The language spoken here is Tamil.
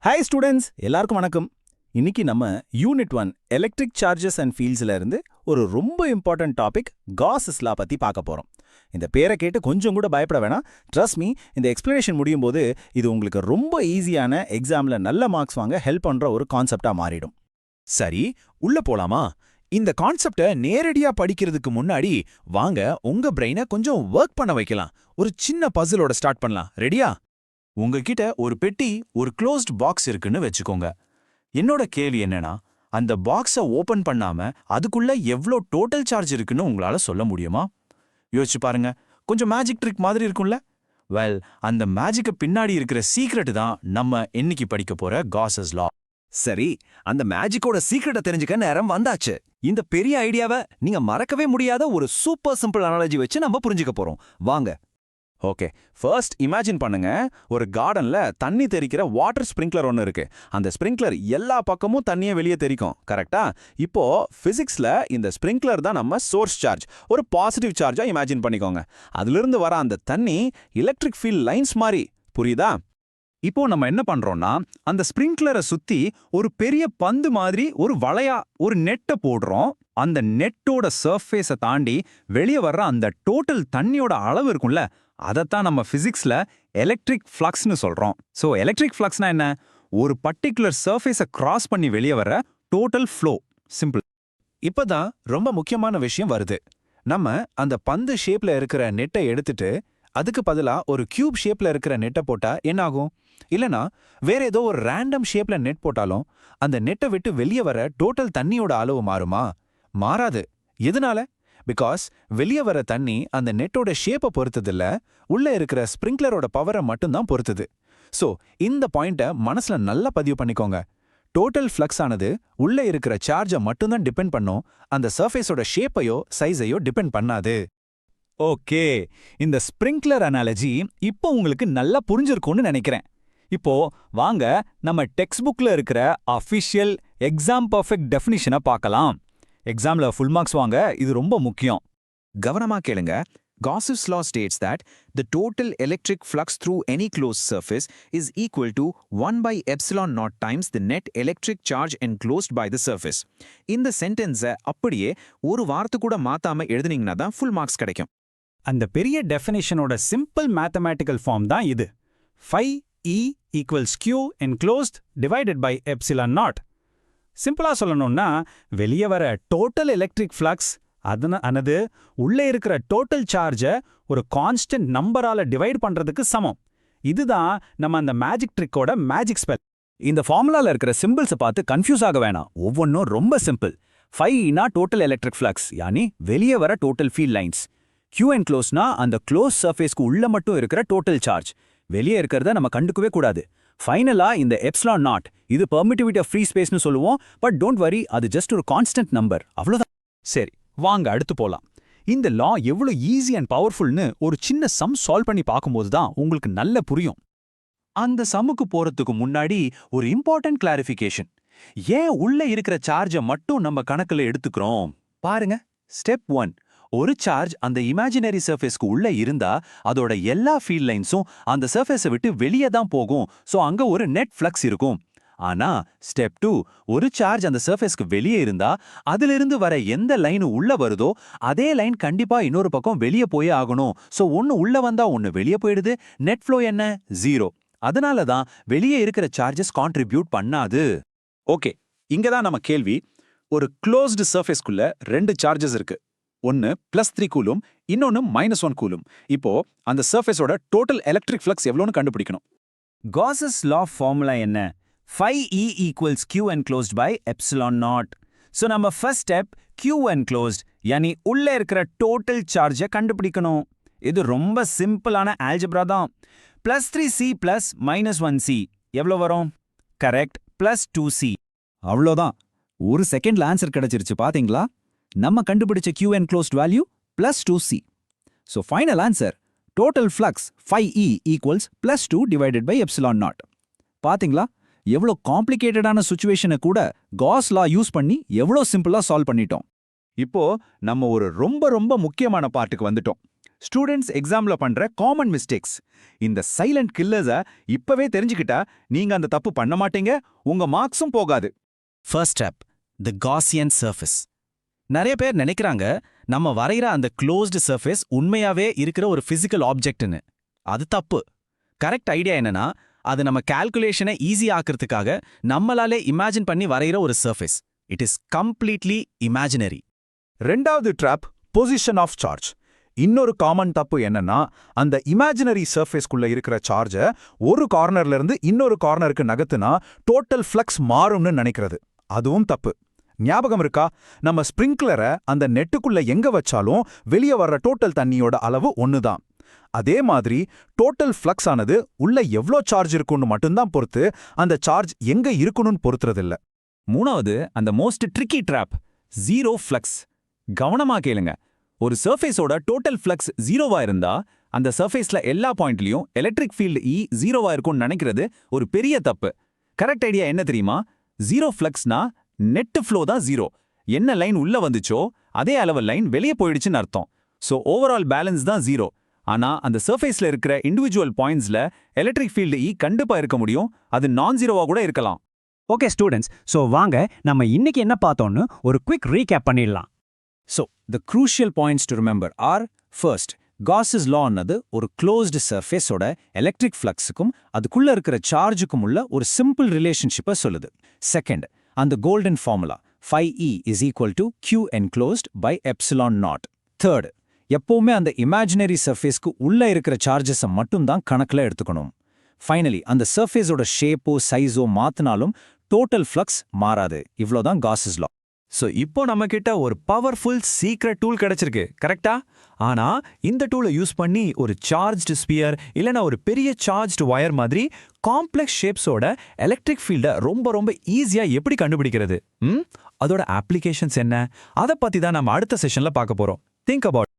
ஹாய் ஸ்டூடெண்ட்ஸ், எல்லாருக்கும் வணக்கம். இன்னைக்கு நம்ம யூனிட் 1 எலக்ட்ரிக் சார்ஜஸ் அண்ட் ஃபீல்ட்ஸ்ல இருந்து ஒரு ரொம்ப இம்பார்ட்டன்ட் டாபிக் காஸஸ் லா பத்தி பார்க்க போறோம். இந்த பேரை கேட்டு கொஞ்சம் கூட பயப்பட வேணாம். ட்ரஸ்ட் மீ, இந்த எக்ஸ்பிளனேஷன் முடியும் போது இது உங்களுக்கு ரொம்ப ஈஸியான எக்ஸாம்ல நல்ல மார்க்ஸ் வாங்க ஹெல்ப் பண்ற ஒரு கான்செப்டா மாறிடும். சரி, உள்ள போலாமா? இந்த கான்செப்ட நேரடியா படிக்கிறதுக்கு முன்னாடி வாங்க உங்க பிரெயினை கொஞ்சம் ஒர்க் பண்ண வைக்கலாம். ஒரு சின்ன பசிலோட ஸ்டார்ட் பண்ணலாம். ரெடியா? உங்ககிட்ட ஒரு பெட்டி, ஒரு க்ளோஸ்ட் பாக்ஸ் இருக்குன்னு வச்சுக்கோங்க. என்னோட கேள்வி என்னன்னா, அந்த பாக்ஸை ஓபன் பண்ணாம அதுக்குள்ள எவ்வளோ டோட்டல் சார்ஜ் இருக்குன்னு உங்களால சொல்ல முடியுமா? யோசிச்சு பாருங்க. கொஞ்சம் மேஜிக் ட்ரிக் மாதிரி இருக்கும்ல? வெல், அந்த மேஜிக்கு பின்னாடி இருக்கிற சீக்ரெட் தான் நம்ம இன்னைக்கு படிக்க போற காஸஸ் லா. சரி, அந்த மேஜிக்கோட சீக்ரெட்டை தெரிஞ்சுக்க நேரம் வந்தாச்சு. இந்த பெரிய ஐடியாவை நீங்க மறக்கவே முடியாத ஒரு சூப்பர் சிம்பிள் அனாலஜி வச்சு நம்ம புரிஞ்சுக்க போறோம். வாங்க. ஓகே, ஃபர்ஸ்ட் இமேஜின் பண்ணுங்க, ஒரு கார்டன்ல தண்ணி தெறிக்கிற வாட்டர் ஸ்ப்ரிங்க்லர் ஒன்று இருக்கு. அந்த ஸ்ப்ரிங்க்லர் எல்லா பக்கமும் தண்ணியை வெளியே தெறிக்கும், கரெக்டா? இப்போ பிசிக்ஸ்ல இந்த ஸ்ப்ரிங்க்லர் தான் நம்ம சோர்ஸ் சார்ஜ். ஒரு பாசிட்டிவ் சார்ஜா இமேஜின் பண்ணிக்கோங்க. அதிலிருந்து வர அந்த தண்ணி எலக்ட்ரிக் ஃபீல்ட் லைன்ஸ் மாதிரி, புரியுதா? இப்போ நம்ம என்ன பண்றோம்னா, அந்த ஸ்ப்ரிங்க்லரை சுத்தி ஒரு பெரிய பந்து மாதிரி ஒரு வளையா ஒரு நெட்டை போடுறோம். அந்த நெட்டோட சர்ஃபேஸை தாண்டி வெளியே வர்ற அந்த டோட்டல் தண்ணியோட அளவு இருக்கும்ல, அதைத்தான் நம்ம பிசிக்ஸ்ல எலக்ட்ரிக் ஃப்ளக்ஸ்னு சொல்றோம். ஸோ எலக்ட்ரிக் ஃப்ளக்ஸ்னா என்ன? ஒரு பர்டிகுலர் சர்ஃபேஸை கிராஸ் பண்ணி வெளியே வர டோட்டல் ஃப்ளோ. சிம்பிள். இப்பதான் ரொம்ப முக்கியமான விஷயம் வருது. நம்ம அந்த பந்து ஷேப்ல இருக்கிற நெட்டை எடுத்துட்டு அதுக்கு பதிலா ஒரு கியூப் ஷேப்ல இருக்கிற நெட்டை போட்டா என்ன ஆகும்? இல்லனா வேற ஏதோ ஒரு ரேண்டம் ஷேப்ல நெட் போட்டாலும் அந்த நெட்டை விட்டு வெளியே வர டோட்டல் தண்ணியோட அளவு மாறுமா? மாறாது. எதனால? பிகாஸ் வெளியே வர தண்ணி அந்த நெட்டோட ஷேப்பை பொறுத்ததில்ல, உள்ள இருக்கிற ஸ்ப்ரிங்க்லரோட பவரை மட்டும்தான் பொறுத்தது. ஸோ இந்த பாயிண்ட்டை மனசுல நல்லா பதிவு பண்ணிக்கோங்க. டோட்டல் ஃப்ளக்ஸ் ஆனது உள்ள இருக்கிற சார்ஜை மட்டும்தான் டிபெண்ட் பண்ணும், அந்த சர்ஃபேஸோட ஷேப்பையோ சைஸையோ டிபெண்ட் பண்ணாது. ஓகே, இந்த ஸ்ப்ரிங்க்லர் அனாலஜி இப்போ உங்களுக்கு நல்லா புரிஞ்சிருக்கும்னு நினைக்கிறேன். இப்போ வாங்க நம்ம டெக்ஸ்ட் புக்ல இருக்கிற அஃபிஷியல் எக்ஸாம் பர்ஃபெக்ட் டெஃபினிஷனை பார்க்கலாம். எக்ஸாம்ல ஃபுல் மார்க்ஸ் வாங்க, இது ரொம்ப முக்கியம். கவனமா கேளுங்க. Gauss's law states that the total electric flux through any closed surface is equal to 1 by epsilon naught times the net electric charge enclosed by the surface. இந்த சென்டென்ஸை அப்படியே ஒரு வார்த்தை கூட மாத்தாம எழுதுனீங்கன்னா தான் ஃபுல் மார்க்ஸ் கிடைக்கும். அந்த பெரிய டெஃபினிஷனோட சிம்பிள் மேத்தமேட்டிக்கல் ஃபார்ம் தான் இது. phi E equals Q enclosed divided by epsilon naught. சிம்பிளா சொல்லணும்னா, வெளியே வர டோட்டல் எலக்ட்ரிக் ஃப்ளக்ஸ் அனது உள்ளே இருக்கிற டோட்டல் சார்ஜை ஒரு கான்ஸ்டன்ட் நம்பரால டிவைட் பண்றதுக்கு சமம். இதுதான் நம்ம அந்த மேஜிக் ட்ரிக்கோட மேஜிக் ஸ்பெல். இந்த ஃபார்முலால இருக்கிற சிம்பிள்ஸை பார்த்து கன்ஃபியூஸ் ஆக வேணாம். ஒவ்வொன்றும் ரொம்ப சிம்பிள். phi னா டோட்டல் எலக்ட்ரிக் ஃப்ளக்ஸ், யானி வெளியே வர டோட்டல் ஃபீல்ட் லைன்ஸ். Q என்க்ளோஸ்னா அந்த க்ளோஸ் சர்ஃபேஸ்க்கு உள்ள மட்டும் இருக்கிற டோட்டல் சார்ஜ். வெளியே இருக்கிறத நம்ம கண்டுக்கவே கூடாது. ஃபைனலா இந்த எப்சிலான் நாட், இது பெர்மிட்டிவிட்டி ஆஃப் ஃப்ரீ ஸ்பேஸ்னு சொல்லுவோம். பட் டோன்ட் வரி, அது ஜஸ்ட் ஒரு கான்ஸ்டன்ட் நம்பர், அவ்வளவுதான். சரி, வாங்க அடுத்து போலாம். இந்த லா எவ்வளவு ஈஸி அண்ட் பவர்ஃபுல்னு ஒரு சின்ன சம் சால்வ் பண்ணி பார்க்கும்போது தான் உங்களுக்கு நல்ல புரியும். அந்த சம்முக்கு போறதுக்கு முன்னாடி ஒரு இம்பார்ட்டன்ட் கிளாரிஃபிகேஷன். ஏன் உள்ள இருக்கிற சார்ஜை மட்டும் நம்ம கணக்குல எடுத்துக்கிறோம்? பாருங்க. ஸ்டெப் 1, ஒரு சார்ஜ் அந்த இமேஜினரி சர்ஃபேஸ்க்கு உள்ள இருந்தா அதோட எல்லா ஃபீல்ட் லைன்ஸும் அந்த சர்ஃபேஸை விட்டு வெளியே தான் போகும். ஸோ அங்க ஒரு நெட் ஃப்ளக்ஸ் இருக்கும். ஆனா ஸ்டெப் 2, ஒரு சார்ஜ் அந்த சர்ஃபேஸ்க்கு வெளியே இருந்தா அதிலிருந்து வர எந்த லைன் உள்ள வருதோ அதே லைன் கண்டிப்பா இன்னொரு பக்கம் வெளியே போயே ஆகணும். ஸோ ஒன்னு உள்ள வந்தா ஒன்னு வெளியே போயிடுது. நெட் ஃப்ளோ என்ன? 0. அதனால தான் வெளியே இருக்கிற சார்ஜஸ் கான்ட்ரிபியூட் பண்ணாது. ஓகே, இங்க தான் நம்ம கேள்வி. ஒரு க்ளோஸ்டு சர்ஃபேஸ்க்குள்ள 2 சார்ஜஸ் இருக்கு. ஒன்னு +3 கூலும், இன்னொன்னு -1 கூலும். இப்போ அந்த சர்ஃபேஸோட டோட்டல் எலக்ட்ரிக் ஃப்ளக்ஸ் எவ்வளோன்னு கண்டுபிடிக்கணும். Gauss's law ஃபார்முலா என்ன? phi E equals Q enclosed by epsilon naught. So நம்ம ஃபர்ஸ்ட் ஸ்டெப் Q enclosed, யானி உள்ள இருக்கிற டோட்டல் சார்ஜை கண்டுபிடிக்கணும். இது ரொம்ப சிம்பிளான ஆல்ஜிப்ரா தான். +3C + -1C எவ்வளோ வரும்? Correct, +2C. அவ்வளோதான். ஒரு செகண்ட்ல ஆன்சர் கிடைச்சிருச்சு, பாத்தீங்களா? நம்ம கண்டுபிடிச்ச Q enclosed value +2C. So final answer total flux phi E equals +2 divided by epsilon naught. பாத்தீங்களா? எவ்வளோ காம்ப்ளிகேட்டடான சுச்சுவேஷனை கூட காஸ் லா யூஸ் பண்ணி எவ்வளோ சிம்பிளா சால்வ் பண்ணிட்டோம். இப்போ நம்ம ஒரு ரொம்ப ரொம்ப முக்கியமான பார்ட்டுக்கு வந்துட்டோம். ஸ்டூடெண்ட்ஸ் எக்ஸாம்ல பண்ற காமன் மிஸ்டேக்ஸ். இந்த சைலண்ட் கில்லர்ஸ இப்பவே தெரிஞ்சுக்கிட்டா நீங்க அந்த தப்பு பண்ண மாட்டீங்க, உங்க மார்க்ஸும் போகாது. ஃபர்ஸ்ட் ஸ்டெப், தி காசியன் சர்ஃபேஸ். நிறைய பேர் நினைக்கிறாங்க நம்ம வரைகிற அந்த க்ளோஸ்டு சர்ஃபேஸ் உண்மையாவே இருக்கிற ஒரு ஃபிசிக்கல் ஆப்ஜெக்ட்னு. அது தப்பு. கரெக்ட் ஐடியா என்னன்னா, அது நம்ம கால்குலேஷனை ஈஸி ஆக்கிறதுக்காக நம்மளாலே இமேஜின் பண்ணி வரைகிற ஒரு surface. It is completely imaginary. ரெண்டாவது ட்ராப், பொசிஷன் ஆஃப் சார்ஜ். இன்னொரு காமன் தப்பு என்னன்னா, அந்த இமேஜினரி சர்ஃபேஸ்க்குள்ள இருக்கிற சார்ஜை ஒரு கார்னர்ல இருந்து இன்னொரு கார்னருக்கு நகர்த்துனா டோட்டல் ஃப்ளக்ஸ் மாறும்னு நினைக்கிறது. அதுவும் தப்பு. ஞாபகம் இருக்கா, நம்ம ஸ்ப்ரிங்க்லரை அந்த நெட்டுக்குள்ள எங்க வச்சாலும் வெளியே வர்ற டோட்டல் தண்ணியோட அளவு ஒண்ணுதான். அதே மாதிரி டோட்டல் ஃப்ளக்ஸ் ஆனது உள்ள எவ்ளோ சார்ஜ் இருக்குன்னு மட்டும்தான் பொறுத்து, அந்த சார்ஜ் எங்க இருக்கணும்னு பொறுத்துறதில்ல. மூணாவது, அந்த most tricky drop, zero flux. கவனமா கேளுங்க. ஒரு சர்ஃபேஸோட டோட்டல் ஃப்ளக்ஸ் ஜீரோவா இருந்தா அந்த சர்ஃபேஸ்ல எல்லா பாயிண்ட்லயும் எலக்ட்ரிக் ஃபீல்டு E ஜீரோவா இருக்கும்னு நினைக்கிறது ஒரு பெரிய தப்பு. கரெக்ட் ஐடியா என்ன தெரியுமா? ஜீரோ ஃப்ளக்ஸ்னா நெட் ஃப்ளோ தான் ஜீரோ. என்ன லைன் உள்ள வந்துச்சோ அதே அளவு லைன் வெளியே போயிடுச்சுன்னு அர்த்தம். ஸோ ஓவரால் பேலன்ஸ் தான் ஜீரோ. ஆனா அந்த சர்ஃபேஸ்ல இருக்கிற இண்டிவிஜுவல் பாயிண்ட்ஸ்ல எலக்ட்ரிக் ஃபீல்டு E கண்டிப்பா இருக்க முடியும். அது நான் ஜீரோவா கூட இருக்கலாம். ஓகே ஸ்டூடெண்ட்ஸ், ஸோ வாங்க நம்ம இன்னைக்கு என்ன பார்த்தோன்னு ஒரு குவிக் ரீகேப் பண்ணிடலாம். So, the crucial points to remember are, first, Gauss's law ಅನ್ನது ஒரு closed surface ஓட electric fluxக்கும் அதுக்குள்ள இருக்கிற சார்ஜுக்கும் உள்ள ஒரு simple relationship-அ சொல்லுது. Second, அந்த golden formula, phi E is equal to Q enclosed by epsilon naught. Third, எப்பவுமே அந்த imaginary surfaceக்கு உள்ள இருக்கிற சார்ஜஸை மட்டும்தான் கணக்குல எடுத்துக்கணும். Finally, அந்த surfaceோட ஷேப்போ சைஸோ மாத்தினாலும் total flux மாறாது. இவ்வளோதான் Gauss's law. ஸோ இப்போ நம்ம கிட்ட ஒரு பவர்ஃபுல் சீக்ரெட் டூல் கிடைச்சிருக்கு, கரெக்டா? ஆனா இந்த டூலை யூஸ் பண்ணி ஒரு சார்ஜ்டு ஸ்பியர் இல்லைனா ஒரு பெரிய சார்ஜ்டு வயர் மாதிரி காம்ப்ளெக்ஸ் ஷேப்ஸோட எலக்ட்ரிக் ஃபீல்டை ரொம்ப ரொம்ப ஈஸியா எப்படி கண்டுபிடிக்கிறது? அதோட அப்ளிகேஷன்ஸ் என்ன? அதை பத்தி தான் நம்ம அடுத்த செஷன்ல பார்க்க போறோம். Think about